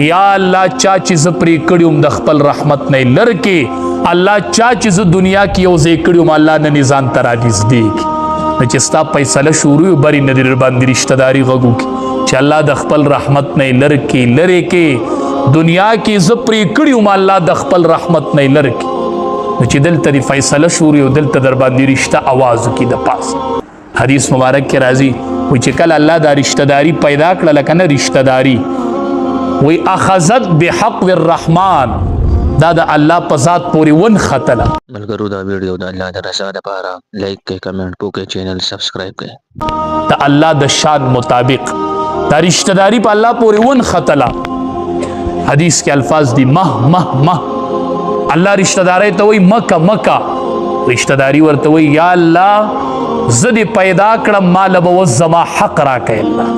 یا الله چا چې ز پرې کړیوم د خپل رحمت نه لرکې، الله چا چې ز دنیا کې یو ځای کړیوم الله نه نظام ته رانږدې کړي. نو چې ستا فیصله شروع بری نه در باندې رشته داري غږو کې چې الله د خپل رحمت نه لرې کې دنیا کې ز پرې کړیوم الله د خپل رحمت نه لرکې. نو چې دلته دی فیصله شروع دلته در باندې رشته आवाज کی د پاس. حدیث مبارک کې راځي و چې کله الله دا رشته داری پیدا کړه لکه نه رشته داری وی اخذت بحق الرحمن دا د الله په ذات پورې ون خطله. ملګرو دا ویډیو د الله د رضا لپاره لایک کړئ، کمنټ وکړئ، چینل سبسکرایب کړئ. د الله د شان مطابق دا رشته داری په الله پورې ون خطله. حدیث کې الفاظ دی مه الله رشته داری ته وی مکه رشته داری ورته وی یا الله زدی پیدا کړم مال به زما حق راکې، الله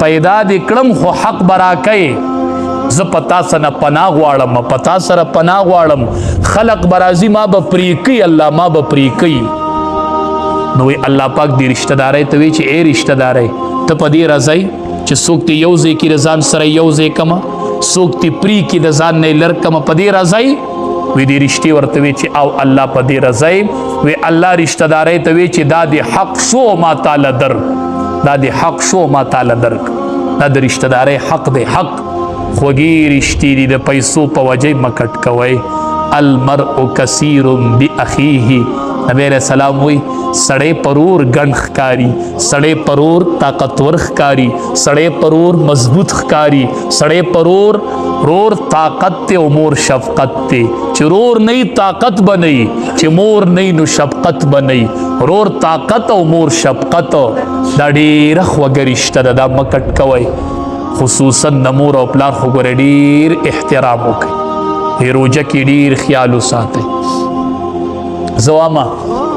پیدا دې کړم خو حق برا کوي. ز پتا سره پناه غواړم، پتا سره پناه غواړم، خلق برازي ما به پرې کوي، الله ما به پرې کوي. نو الله پاک دې رشته داري ته وی چې اے رشته داري ته په دې راځي چې څوک ته یو ځای کې رضان سره یو ځای کما، څوک ته پرې کې د ځان نه لر کما، په دې راځي وی دې رشتي ورته وی چې او الله په دې راځي وی الله رشته داري ته وی چې دا دې حق شو ما تعالی در، دا دې حق شو ما تعالی در، دا د رشته داري حق دې حق خوږی رشتي دي د پیسو په وجه مکټ کوي. المرء کثیر باخیه، نبی علیہ السلام وی سړی پرور ګڼ ښکاري، سړی پرور طاقتور ښکاري، سړی پرور مضبوط ښکاري، سړی پرور رور طاقت ته او مور شفقت ته. چې رور نه طاقت بنئ، چې مور نه نو شفقت بنئ. رور طاقت او مور شفقت دا ډېره خوږه رشته ده، دا مکټ کوئ. خصوصا د مور او پلار خو ګورې ډېر احترام وکړئ، روژه کې ډېر خیال وساتئ. زه وایم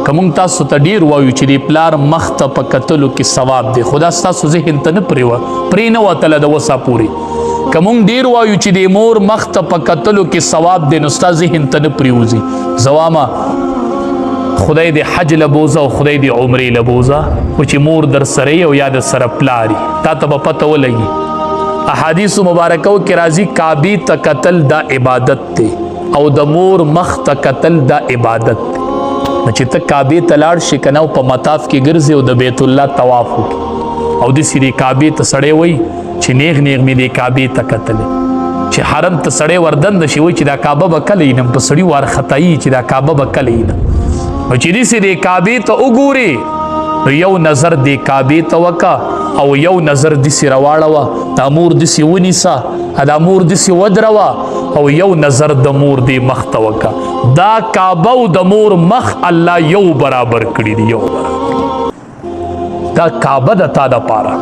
که موږ تاسو ته ډېر وایو چې د پلار مخ ته په کتلو کې ثواب دی، خو دا ستاسو ذهن ته نه پرې نه وتله د وسه پورې. که موږ ډېر وایو چې د مور مخ ته په کتلو کې ثواب دی نو ستا ذهن ته نه پرېوځي. زه وایم خدای دې حج له بوزه او خدای دې عمرې له بوزه، خو چې مور در سره او یا د سره پلار تا ته به پته ولګي. احادیث مبارکو کې راځي کعبې ته کتل دا عبادت دی او د مور مخ ته کتل دا عبادت دی. نو چې ته کعبې ته لاړ شي که نه په مطاف کې ګرځې او د بیت الله طواف وکړي او داسې دې کعبې ته سړی وایي چې نیغ مې دې کعبې ته کتلې. چې حرم ته سړی وردنده شي وایي چې دا کعبه به کله وینم، په سړي وارخطایي چې دا کعبه به کله وینم. نو چې داسې دې کعبې ته وګورې نو یو نظر دې کعبې ته وکړه او یو نظر داسې راواړوه، دا مور داسې ونیسه، دا مور داسې ودروه او یو نظر د مور دې مخ ته وکړه. دا کعبه او د مور مخ الله یو برابر کړي دي، یو برابر. دا کعبه د تا دپاره